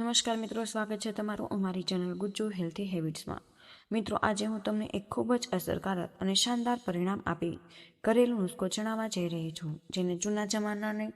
નમસ્કાર મિત્રો, સ્વાગત છે તમારું અમારી ચેનલ ગુજ્જુ હેલ્થી હેબિટ્સમાં। મિત્રો, આજે હું તમને એક ખૂબ જ અસરકારક અને શાનદાર પરિણામ આપી ઘરેલું નુસ્ખો જણાવવા જઈ રહી છું, જેને જૂના જમાનાની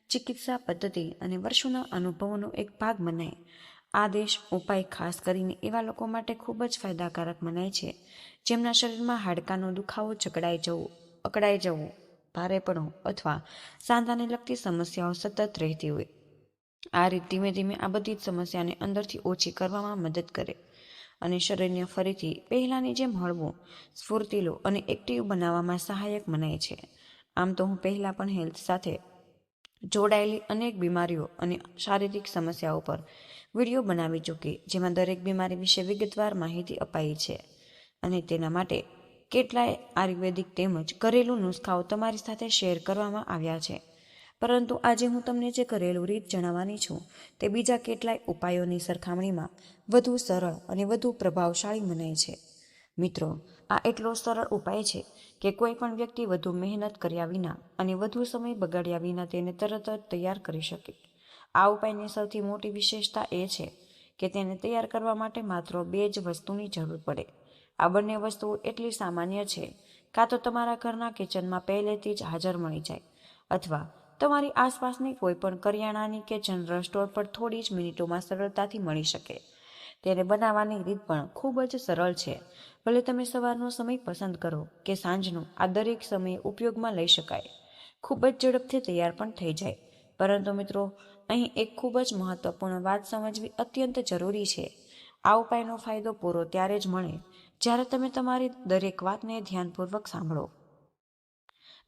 ચિકિત્સા પદ્ધતિ અને વર્ષોના અનુભવોનો એક ભાગ મનાય। આ ઉપાય ખાસ કરીને એવા લોકો માટે ખૂબ જ ફાયદાકારક મનાય છે જેમના શરીરમાં હાડકાનો દુખાવો, અકળાઈ જવું, ભારેપણું અથવા સાંધાને લગતી સમસ્યાઓ સતત રહેતી હોય। આ રીત ધીમે ધીમે આ બધી જ સમસ્યાને અંદરથી ઓછી કરવામાં મદદ કરે અને શરીરને ફરીથી પહેલાની જેમ હળવું, સ્ફૂર્તિલું અને એક્ટિવ બનાવવામાં સહાયક મનાય છે। આમ તો હું પહેલા પણ હેલ્થ સાથે જોડાયેલી અનેક બીમારીઓ અને શારીરિક સમસ્યાઓ પર વિડીયો બનાવી ચૂકી, જેમાં દરેક બીમારી વિશે વિગતવાર માહિતી અપાઈ છે અને તેના માટે કેટલાય આયુર્વેદિક તેમજ ઘરેલું નુસ્ખાઓ તમારી સાથે શેર કરવામાં આવ્યા છે। પરંતુ આજે હું તમને જે ઘરેલું રીત જણાવવાની છું તે બીજા કેટલાય ઉપાયોની સરખામણીમાં વધુ સરળ અને વધુ પ્રભાવશાળી મનાય છે। મિત્રો, આ એટલો સરળ ઉપાય છે કે કોઈ પણ વ્યક્તિ વધુ મહેનત કર્યા વિના અને વધુ સમય બગાડ્યા વિના તેને તરત જ તૈયાર કરી શકે। આ ઉપાયની સૌથી મોટી વિશેષતા એ છે કે તેને તૈયાર કરવા માટે માત્ર 2 જ વસ્તુની જરૂર પડે। આ બંને વસ્તુઓ એટલી સામાન્ય છે કાં તો તમારા ઘરના કિચનમાં પહેલેથી જ હાજર મળી જાય અથવા તમારી આસપાસની કોઈ પણ કરિયાણાની કે જનરલ સ્ટોર પર થોડી જ મિનિટોમાં સરળતાથી મળી શકે। તેને બનાવવાની રીત પણ ખૂબ જ સરળ છે। ભલે તમે સવારનો સમય પસંદ કરો કે સાંજનો, આ દરેક સમયે ઉપયોગમાં લઈ શકાય। ખૂબ જ ઝડપથી તૈયાર પણ થઈ જાય। પરંતુ મિત્રો, અહીં એક ખૂબ જ મહત્વપૂર્ણ વાત સમજવી અત્યંત જરૂરી છે। આ ઉપાયનો ફાયદો પૂરો ત્યારે જ મળે જ્યારે તમે તમારી દરેક વાતને ધ્યાનપૂર્વક સાંભળો,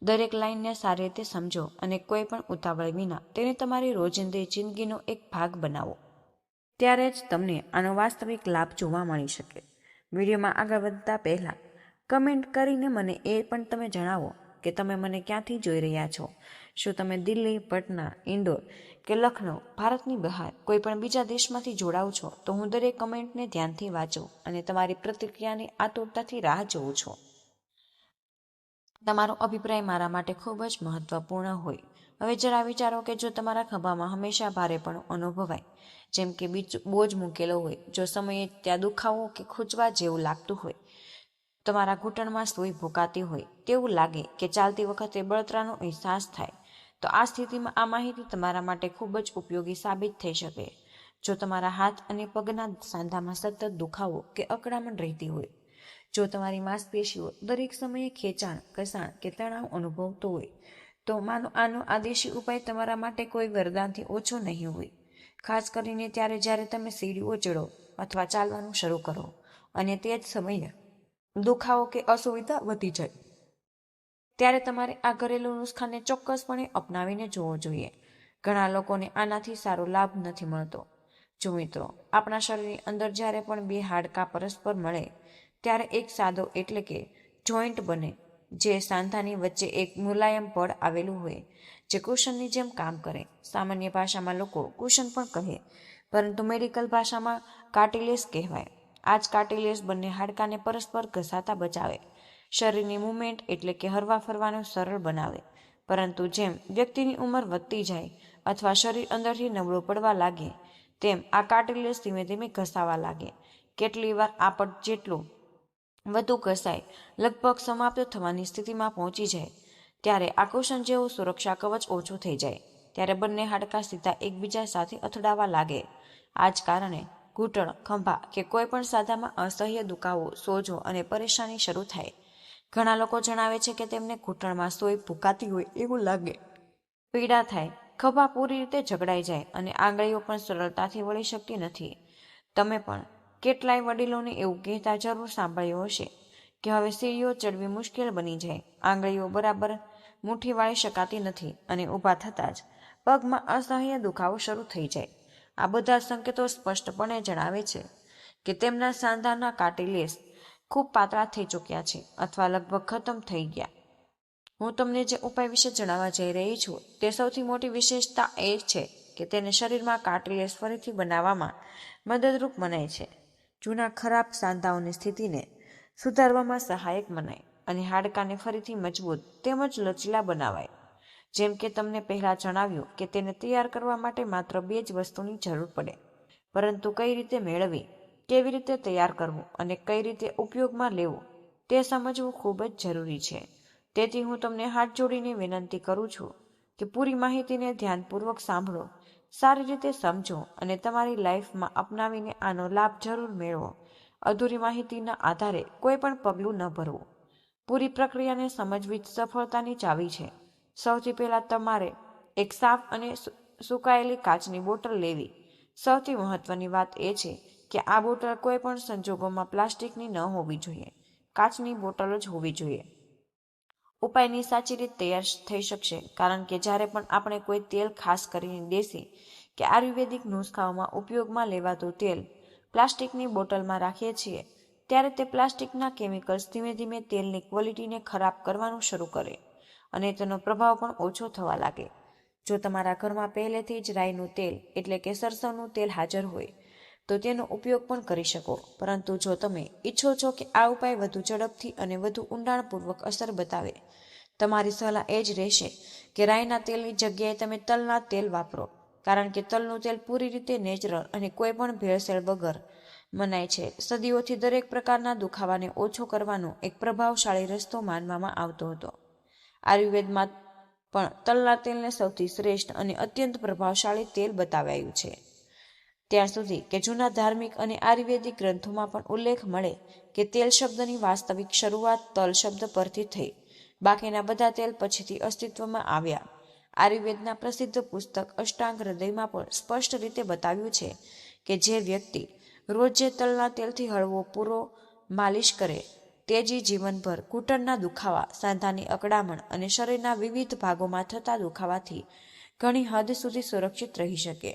દરેક લાઈનને સારી રીતે સમજો અને કોઈ પણ ઉતાવળ વિના તેને તમારી રોજિંદી જિંદગીનો એક ભાગ બનાવો। ત્યારે જ તમને આનો વાસ્તવિક લાભ જોવા મળી શકે। વિડીયોમાં આગળ વધતા પહેલા કમેન્ટ કરીને મને એ પણ તમે જણાવો કે તમે મને ક્યાંથી જોઈ રહ્યા છો। શું તમે દિલ્હી, પટના, ઇન્દોર કે લખનઉ, ભારતની બહાર કોઈ પણ બીજા દેશમાંથી જોડાવ છો તો હું દરેક કમેન્ટને ધ્યાનથી વાંચું અને તમારી પ્રતિક્રિયાની આતુરતાથી રાહ જોઉં છું। તમારો અભિપ્રાય મારા માટે ખૂબ જ મહત્વપૂર્ણ હોય। હવે જરા વિચારો કે જો તમારા ખભામાં હંમેશા ભારેપણું અનુભવાય, જેમ કે બોજ મૂકેલો હોય, જો સમયે ત્યાં દુખાવો કે ખૂંચવા જેવું લાગતું હોય, તમારા ઘૂંટણમાં સોય ભૂકાતી હોય, તેવું લાગે કે ચાલતી વખતે બળતરાનો અહેસાસ થાય, તો આ સ્થિતિમાં આ માહિતી તમારા માટે ખૂબ જ ઉપયોગી સાબિત થઈ શકે। જો તમારા હાથ અને પગના સાંધામાં સતત દુખાવો કે અકળામણ રહેતી હોય, જો તમારી માંસપેશીઓ દરેક સમયે ખેંચાણ, કસાણ કે તણાવ અનુભવતો હોય, તો માનો આનો આદેશી ઉપાય તમારા માટે કોઈ વરદાનથી ઓછો નહીં હોય। ખાસ કરીને ત્યારે જ્યારે તમે સીડીઓ ચડો અથવા ચાલવાનું શરૂ કરો અને તે જ સમયે દુખાવો કે અસુવિધા વધી જાય, ત્યારે તમારે આ ઘરેલું નુસ્ખાને ચોક્કસપણે અપનાવીને જોવો જોઈએ। ઘણા લોકોને આનાથી સારો લાભ નથી મળતો। જો મિત્રો, આપણા શરીરની અંદર જ્યારે પણ 2 હાડકાં પરસ્પર મળે ત્યારે એક સાદો એટલે કે જોઈન્ટ બને, જે સાંધાની વચ્ચે એક મુલાયમ પડ આવેલું હોય જે કુશનની જેમ કામ કરે। સામાન્ય ભાષામાં લોકો કુશન પણ કહે, પરંતુ મેડિકલ ભાષામાં કાર્ટિલેજ કહેવાય। આ જ કાર્ટિલેજ બંને હાડકાને પરસ્પર ઘસાતા બચાવે, શરીરની મૂવમેન્ટ એટલે કે હરવા ફરવાનું સરળ બનાવે। પરંતુ જેમ વ્યક્તિની ઉંમર વધતી જાય અથવા શરીર અંદરથી નબળું પડવા લાગે, તેમ આ કાર્ટિલેજ ધીમે ધીમે ઘસાવા લાગે। કેટલી વાર આ પડ જેટલું વધુ ઘસાય, લગભગ સમાપ્ત થવાની સ્થિતિમાં પહોંચી જાય, ત્યારે આ કુશન જેવું સુરક્ષા કવચ ઓછું થઈ જાય, ત્યારે બંને હાડકાં સીધા એકબીજા સાથે અથડાવા લાગે। આ જ કારણે ઘૂંટણ, ખભા કે કોઈ પણ સાંધામાં અસહ્ય દુખાવો, સોજો અને પરેશાની શરૂ થાય। ઘણા લોકો જણાવે છે કે તેમને ઘૂંટણમાં સોય ભૂકાતી હોય એવું લાગે, પીડા થાય, ખભા પૂરી રીતે જકડાઈ જાય અને આંગળીઓ પણ સરળતાથી વળી શકતી નથી। તમે પણ કેટલાય વડીલોને એવું કહેતા જરૂર સાંભળ્યું હશે કે હવે સીડીઓ ચડવી મુશ્કેલ બની જાય, આંગળીઓ બરાબર મુઠ્ઠી વાળી શકાતી નથી અને ઊભા થતાં જ પગમાં અસહ્ય દુખાવો શરૂ થઈ જાય। આ બધા સંકેતો સ્પષ્ટપણે જણાવે છે કે તેમના સાંધાના કાર્ટિલેજ ખૂબ પાતળા થઈ ચૂક્યા છે અથવા લગભગ ખતમ થઈ ગયા। હું તમને જે ઉપાય વિશે જણાવવા જઈ રહી છું તે સૌથી મોટી વિશેષતા એ છે કે તેને શરીરમાં કાર્ટિલેજ ફરીથી બનાવવામાં મદદરૂપ મનાય છે, જૂના ખરાબ સાંધાઓની સ્થિતિને સુધારવામાં સહાયક મનાય અને હાડકાને ફરીથી મજબૂત તેમજ લચીલા બનાવાય। જેમ કે તમને પહેલા જણાવ્યું કે તેને તૈયાર કરવા માટે માત્ર 2 જ વસ્તુની જરૂર પડે, પરંતુ કઈ રીતે મેળવવી, કેવી રીતે તૈયાર કરવું અને કઈ રીતે ઉપયોગમાં લેવું તે સમજવું ખૂબ જ જરૂરી છે. તેથી હું તમને હાથ જોડીને વિનંતી કરું છું કે પૂરી માહિતીને ધ્યાનપૂર્વક સાંભળો, સારી રીતે સમજો અને તમારી લાઈફમાં અપનાવીને આનો લાભ જરૂર મેળવો. અધૂરી માહિતીના આધારે કોઈ પણ પગલું ન ભરવું. પૂરી પ્રક્રિયાને સમજવી જ સફળતાની ચાવી છે. સૌથી પહેલા તમારે એક સાફ અને સુકાયેલી કાચની બોટલ લેવી. સૌથી મહત્વની વાત એ છે કે આ બોટલ કોઈ પણ સંજોગોમાં પ્લાસ્ટિકની ન હોવી જોઈએ, કાચની બોટલ જ હોવી જોઈએ. ઉપાયની સાચી રીત તૈયાર થઈ શકશે, કારણ કે જ્યારે પણ આપણે કોઈ તેલ, ખાસ કરીને દેશી કે આયુર્વેદિક નુસ્ખાઓમાં ઉપયોગમાં લેવાતું તેલ પ્લાસ્ટિકની બોટલમાં રાખીએ છીએ, ત્યારે તે પ્લાસ્ટિકના કેમિકલ્સ ધીમે ધીમે તેલની ક્વોલિટીને ખરાબ કરવાનું શરૂ કરે અને તેનો પ્રભાવ પણ ઓછો થવા લાગે. જો તમારા ઘરમાં પહેલેથી જ રાઈનું તેલ એટલે કે સરસવનું તેલ હાજર હોય તો તેનો ઉપયોગ પણ કરી શકો. પરંતુ જો તમે ઈચ્છો છો કે આ ઉપાય વધુ ઝડપથી અને વધુ ઊંડાણપૂર્વક અસર બતાવે, તમારી સલાહ એ જ રહેશે કે રાઈના તેલની જગ્યાએ તમે તલના તેલ વાપરો, કારણ કે તલનું તેલ પૂરી રીતે નેચરલ અને કોઈ પણ ભેળસેળ વગર મનાય છે. સદીઓથી દરેક પ્રકારના દુખાવાને ઓછો કરવાનો એક પ્રભાવશાળી રસ્તો માનવામાં આવતો હતો. આયુર્વેદમાં પણ તલના તેલને સૌથી શ્રેષ્ઠ અને અત્યંત પ્રભાવશાળી તેલ બતાવાયું છે. ત્યાં સુધી કે જૂના ધાર્મિક અને આયુર્વેદિક ગ્રંથોમાં પણ ઉલ્લેખ મળે કે તેલ શબ્દની વાસ્તવિક શરૂઆત તલ શબ્દ પરથી થઈ. બાકીના બધા તેલ પછીથી અસ્તિત્વમાં આવ્યા. આયુર્વેદના પ્રસિદ્ધ પુસ્તક અષ્ટાંગ હૃદયમાં પણ સ્પષ્ટ રીતે બતાવ્યું છે કે જે વ્યક્તિ રોજ જે તલના તેલથી હળવો પૂરો માલિશ કરે, તે જ જીવનભર ઘૂંટણના દુખાવા, સાંધાની અકળામણ અને શરીરના વિવિધ ભાગોમાં થતા દુખાવાથી ઘણી હદ સુધી સુરક્ષિત રહી શકે.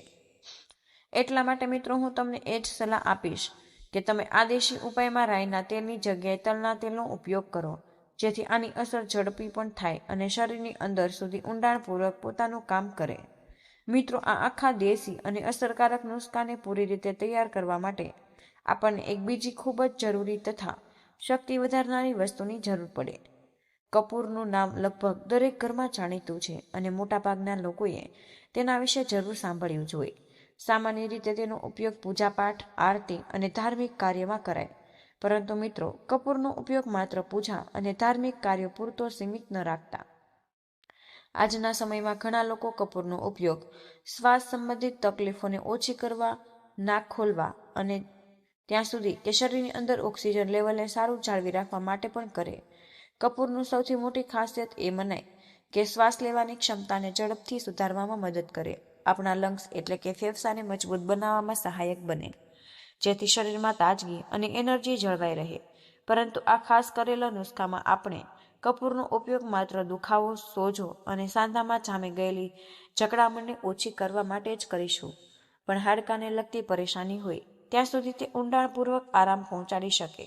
એટલા માટે મિત્રો, હું તમને એ જ સલાહ આપીશ કે તમે આ દેશી ઉપાયમાં રાઈના તેલની જગ્યાએ તલના તેલનો ઉપયોગ કરો, જેથી આની અસર ઝડપી પણ થાય અને શરીરની અંદર સુધી ઊંડાણપૂર્વક પોતાનું કામ કરે. મિત્રો, આ આખા દેશી અને અસરકારક નુસ્ખાને પૂરી રીતે તૈયાર કરવા માટે આપણને એક બીજી ખૂબ જ જરૂરી તથા શક્તિ વધારનારી વસ્તુની જરૂર પડે. કપૂરનું નામ લગભગ દરેક ઘરમાં જાણીતું છે અને મોટાભાગના લોકોએ તેના વિશે જરૂર સાંભળ્યું જ હોય. સામાન્ય રીતે તેનો ઉપયોગ પૂજાપાઠ, આરતી અને ધાર્મિક કાર્યમાં કરાય. પરંતુ મિત્રો, કપૂરનો ઉપયોગ માત્ર પૂજા અને ધાર્મિક કાર્યો પૂરતો સીમિત ન રાખતા. આજના સમયમાં ઘણા લોકો કપૂરનો ઉપયોગ શ્વાસ સંબંધિત તકલીફોને ઓછી કરવા, નાક ખોલવા અને ત્યાં સુધી કે શરીરની અંદર ઓક્સિજન લેવલને સારું જાળવી રાખવા માટે પણ કરે. કપૂરનું સૌથી મોટી ખાસિયત એ મનાય કે શ્વાસ લેવાની ક્ષમતાને ઝડપથી સુધારવામાં મદદ કરે. આપણા લંગ્સ એટલે કે ફેફસાને મજબૂત બનાવવામાં સહાયક બને, જેથી શરીરમાં તાજગી અને એનર્જી જળવાઈ રહે. પરંતુ આ ખાસ કરેલા નુસ્ખામાં આપણે કપૂરનો ઉપયોગ માત્ર દુખાવો, સોજો અને સાંધામાં જામી ગયેલી જકડામણને ઓછી કરવા માટે જ કરીશું. પણ હાડકાને લગતી પરેશાની હોય ત્યાં સુધી તે ઊંડાણપૂર્વક આરામ પહોંચાડી શકે.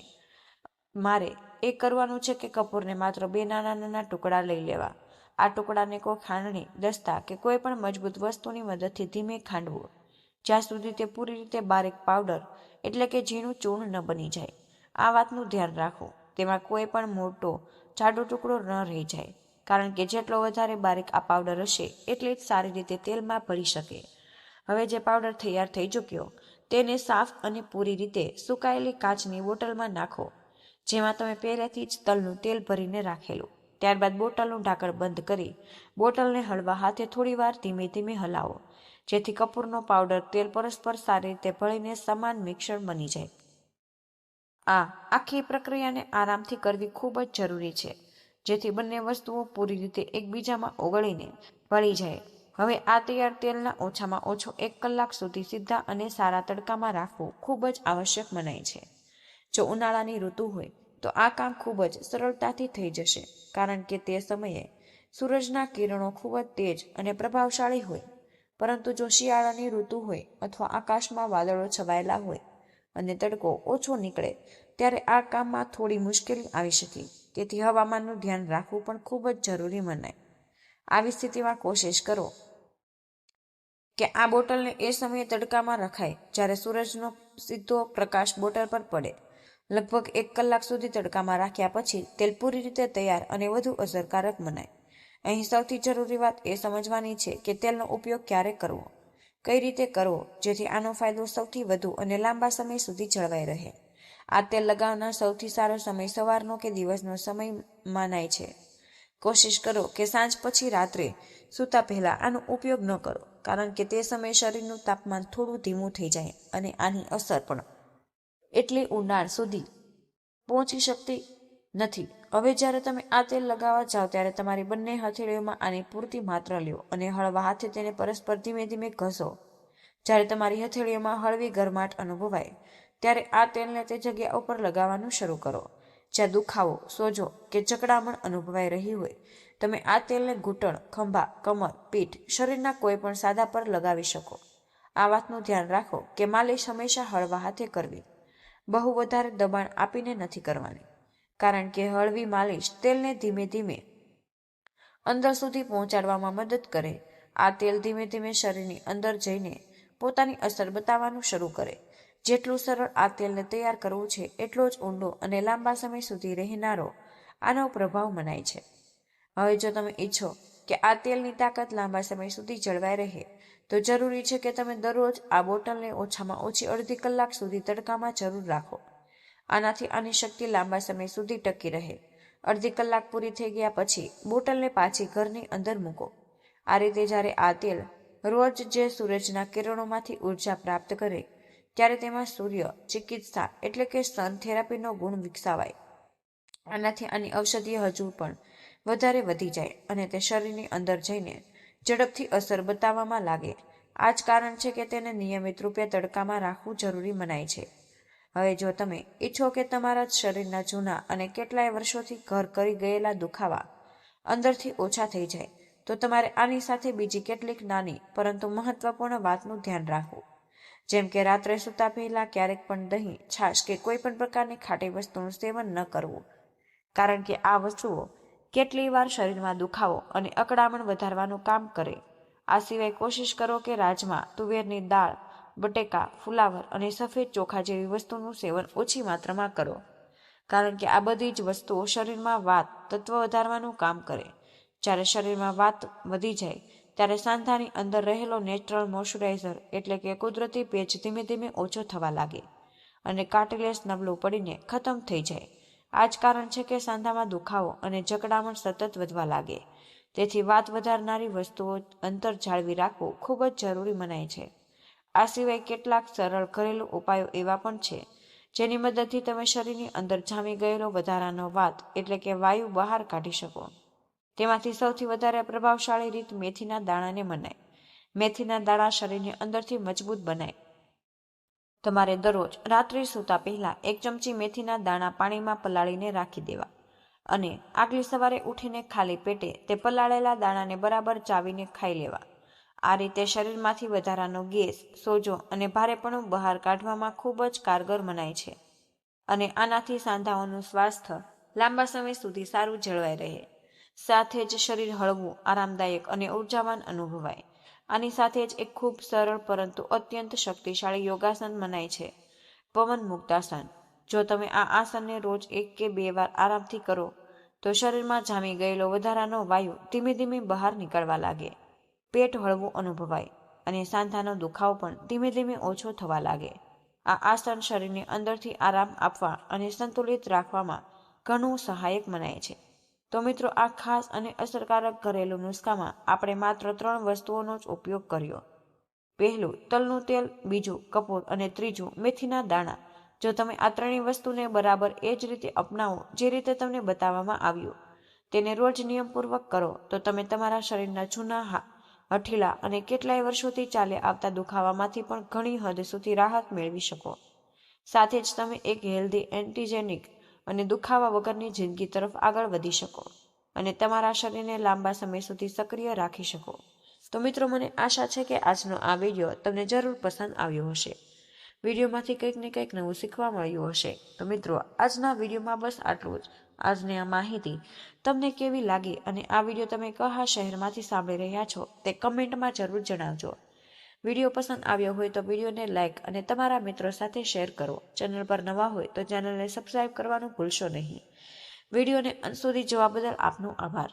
મારે એ કરવાનું છે કે કપૂરને માત્ર 2 નાના નાના ટુકડા લઈ લેવા. આ ટુકડાને કોઈ ખાંડણી, દસ્તા કે કોઈ પણ મજબૂત વસ્તુની મદદથી ધીમે ખાંડવું, જ્યાં સુધી તે પૂરી રીતે બારીક પાવડર એટલે કે ઝીણું ચૂર્ણ ન બની જાય. આ વાતનું ધ્યાન રાખો, તેમાં કોઈ પણ મોટો જાડો ટુકડો ન રહી જાય, કારણ કે જેટલો વધારે બારીક આ પાવડર હશે એટલે જ સારી રીતે તેલમાં ભળી શકે. હવે જે પાવડર તૈયાર થઈ ચૂક્યો, તેને સાફ અને પૂરી રીતે સુકાયેલી કાચની બોટલમાં નાખો, જેમાં તમે પહેલેથી જ તલનું તેલ ભરીને રાખેલું. ત્યારબાદ બોટલનું ઢાંકણ બંધ કરી બોટલને હળવા હાથે થોડીવાર ધીમે ધીમે હલાવો, જેથી કપૂરનો પાવડર તેલ પરસ્પર સારી રીતે ભળીને સમાન મિશ્ર બની જાય. આ આખી પ્રક્રિયાને આરામથી કરવી ખૂબ જ જરૂરી છે, જેથી બંને વસ્તુઓ પૂરી રીતે એકબીજામાં ઓગળીને ભળી જાય. હવે આ તૈયાર તેલના ઓછામાં ઓછો 1 કલાક સુધી સીધા અને સારા તડકામાં રાખવું ખૂબ જ આવશ્યક મનાય છે. જો ઉનાળાની ઋતુ હોય તો આ કામ ખૂબ જ સરળતાથી થઈ જશે, કારણ કે તે સમયે સૂરજના કિરણો ખૂબ જ તેજ અને પ્રભાવશાળી હોય. પરંતુ જો શિયાળાની ઋતુ હોય અથવા આકાશમાં વાદળો છવાયેલા હોય અને તડકો ઓછો નીકળે, ત્યારે આ કામમાં થોડી મુશ્કેલી આવી શકે. તેથી હવામાનનું ધ્યાન રાખવું પણ ખૂબ જ જરૂરી મનાય. આવી સ્થિતિમાં કોશિશ કરો કે આ બોટલને એ સમયે તડકામાં રખાય જ્યારે સૂરજનો સીધો પ્રકાશ બોટલ પર પડે. લગભગ 1 કલાક સુધી તડકામાં રાખ્યા પછી તેલ પૂરી રીતે તૈયાર અને વધુ અસરકારક મનાય. અહીં સૌથી જરૂરી વાત એ સમજવાની છે કે તેલનો ઉપયોગ ક્યારે કરવો. કઈ રીતે કરવો જેથી આનો ફાયદો સૌથી વધુ અને લાંબા સમય સુધી જળવાઈ રહે? આ તેલ લગાવવાનો સૌથી સારો સમય સવારનો કે દિવસનો સમય માનાય છે. કોશિશ કરો કે સાંજ પછી રાત્રે સૂતા પહેલા આનો ઉપયોગ ન કરો, કારણ કે તે સમયે શરીરનું તાપમાન થોડું ધીમું થઈ જાય અને આની અસર પણ એટલી ઊંડાણ સુધી પહોંચી શકતી નથી. હવે જ્યારે તમે આ તેલ લગાવવા જાઓ ત્યારે તમારી બંને હથેળીઓમાં આની પૂરતી માત્રા લ્યો અને હળવા હાથે તેને પરસ્પર ધીમે ધીમે ઘસો. જ્યારે તમારી હથેળીઓમાં હળવી ગરમાટ અનુભવાય ત્યારે આ તેલને તે જગ્યા ઉપર લગાવવાનું શરૂ કરો જ્યાં દુખાવો, સોજો કે જકડામણ અનુભવાઈ રહી હોય. તમે આ તેલને ઘૂંટણ, ખભા, કમર, પીઠ, શરીરના કોઈ પણ સાદા પર લગાવી શકો. આ વાતનું ધ્યાન રાખો કે માલિશ હંમેશા હળવા હાથે કરવી, બહુ વધારે દબાણ આપીને નથી કરવાની, કારણ કે હળવી માલિશ તેલને ધીમે ધીમે અંદર સુધી પહોંચાડવામાં મદદ કરે. આ તેલ ધીમે ધીમે શરીરની અંદર જઈને પોતાની અસર બતાવવાનું શરૂ કરે. જેટલું સરળ આ તેલને તૈયાર કરવું છે, એટલો જ ઊંડો અને લાંબા સમય સુધી રહેનારો આનો પ્રભાવ મનાય છે. હવે જો તમે ઈચ્છો કે આ તેલની તાકાત લાંબા સમય સુધી જળવાઈ રહે, તો જરૂરી છે કે તમે દરરોજ આ બોટલને ઓછામાં ઓછી અડધી કલાક સુધી તડકામાં જરૂર રાખો. આનાથી આની શક્તિ લાંબા સમય સુધી ટકી રહે. અડધી કલાક પૂરી થઈ ગયા પછી બોટલને પાછી ઘરની અંદર મૂકો. આ રીતે જ્યારે આ તેલ રોજ જે સૂરજના કિરણોમાંથી ઉર્જા પ્રાપ્ત કરે ત્યારે તેમાં સૂર્ય ચિકિત્સા એટલે કે સન થેરાપીનો ગુણ વિકસાવાય. આનાથી આની ઔષધિય હજુ પણ વધારે વધી જાય અને તે શરીરની અંદર જઈને ઝડપથી અસર બતાવવામાં લાગે. આ જ કારણ છે કે તેને નિયમિત રૂપે તડકામાં રાખવું જરૂરી મનાય છે. હવે જો તમે ઈચ્છો કે તમારા શરીરના જૂના અને કેટલાય વર્ષોથી ઘર કરી ગયેલા દુખાવા અંદરથી ઓછા થઈ જાય, તો તમારે આની સાથે બીજી કેટલીક નાની પરંતુ મહત્વપૂર્ણ વાતનું ધ્યાન રાખવું. જેમ કે રાત્રે સૂતા પહેલા ક્યારેક પણ દહીં, છાશ કે કોઈ પણ પ્રકારની ખાટી વસ્તુનું સેવન ન કરવું, કારણ કે આ વસ્તુઓ કેટલીય વાર શરીરમાં દુખાવો અને અકળામણ વધારવાનું કામ કરે. આ સિવાય કોશિશ કરો કે રાજમા, તુવેરની દાળ, બટેકા, ફુલાવર અને સફેદ ચોખા જેવી વસ્તુનું સેવન ઓછી માત્રામાં કરો, કારણ કે આ બધી જ વસ્તુઓ શરીરમાં વાત તત્વ વધારવાનું કામ કરે. જ્યારે શરીરમાં વાત વધી જાય ત્યારે સાંધાની અંદર રહેલો નેચરલ મોઇશ્ચરાઇઝર એટલે કે કુદરતી ભેજ ધીમે ધીમે ઓછો થવા લાગે અને કાર્ટિલેજ નબળું પડીને ખતમ થઈ જાય. આ જ કારણ છે કે સાંધામાં દુખાવો અને જકડામણ સતત વધવા લાગે. તેથી વાત વધારનારી વસ્તુઓ અંતર જાળવી રાખવું ખૂબ જ જરૂરી મનાય છે. આ સિવાય કેટલાક સરળ ઘરેલું ઉપાયો એવા પણ છે જેની મદદથી તમે શરીરની અંદર જામી ગયેલો વધારાનો વાત એટલે કે વાયુ બહાર કાઢી શકો. તેમાંથી સૌથી વધારે પ્રભાવશાળી રીત મેથીના દાણાને મનાય. મેથીના દાણા શરીરની અંદરથી મજબૂત બનાય. તમારે દરરોજ રાત્રે સૂતા પહેલા 1 ચમચી મેથીના દાણા પાણીમાં પલાળીને રાખી દેવા અને આગલી સવારે ઉઠીને ખાલી પેટે તે પલાળેલા દાણાને બરાબર ચાવીને ખાઈ લેવા. આ રીતે શરીરમાંથી વધારાનો ગેસ, સોજો અને ભારેપણું બહાર કાઢવામાં ખૂબ જ કારગર મનાય છે અને આનાથી સાંધાઓનું સ્વાસ્થ્ય લાંબા સમય સુધી સારું જળવાઈ રહે. સાથે જ શરીર હળવું, આરામદાયક અને ઉર્જાવાન અનુભવાય. આની સાથે જ એક ખૂબ સરળ પરંતુ અત્યંત શક્તિશાળી યોગાસન મનાય છે, પવન મુક્તાસન. જો તમે આ આસનને રોજ 1 કે 2 વાર આરામથી કરો તો શરીરમાં જામી ગયેલો વધારાનો વાયુ ધીમે ધીમે બહાર નીકળવા લાગે, પેટ હળવું અનુભવાય અને સાંધાનો દુખાવો પણ ધીમે ધીમે ઓછો થવા લાગે. આ આસન શરીરને અંદરથી આરામ આપવા અને સંતુલિત રાખવામાં ઘણું સહાયક મનાય છે. તો મિત્રો, આ ખાસ અને અસરકારક ઘરેલું નુસ્ખામાં આપણે માત્ર 3 વસ્તુઓનો જ ઉપયોગ કર્યો. પહેલું તલનું તેલ, બીજું કપૂર અને ત્રીજું મેથીના દાણા. જો તમે આ ત્રણેય વસ્તુને બરાબર એ જ રીતે અપનાવો જે રીતે તમને બતાવવામાં આવ્યું, તેને રોજ નિયમપૂર્વક કરો, તો તમે તમારા શરીરના જૂના હઠીલા અને કેટલાય વર્ષોથી ચાલ્યા આવતા દુખાવામાંથી પણ ઘણી હદ સુધી રાહત મેળવી શકો. સાથે જ તમે એક હેલ્ધી, એન્ટીજેનિક અને દુખાવા વગરની જિંદગી તરફ આગળ વધી શકો અને તમારા શરીરને લાંબા સમય સુધી સક્રિય રાખી શકો. તો મિત્રો, મને આશા છે કે આજનો આ વિડીયો તમને જરૂર પસંદ આવ્યો હશે. વિડીયોમાંથી કંઈક ને કંઈક નવું શીખવા મળ્યું હશે. તો મિત્રો, આજના વિડીયોમાં બસ આટલું જ. આજની આ માહિતી તમને કેવી લાગી અને આ વિડીયો તમે કયા શહેરમાંથી સાંભળી રહ્યા છો તે કમેન્ટમાં જરૂર જણાવજો. વિડીયો પસંદ આવ્યો હોય તો વિડીયોને લાઇક અને તમારા મિત્રો સાથે શેર કરો. ચેનલ પર નવા હોય તો ચેનલને સબસ્ક્રાઇબ કરવાનું ભૂલશો નહીં. વિડીયોને અંત સુધી જોવા બદલ આપનો આભાર.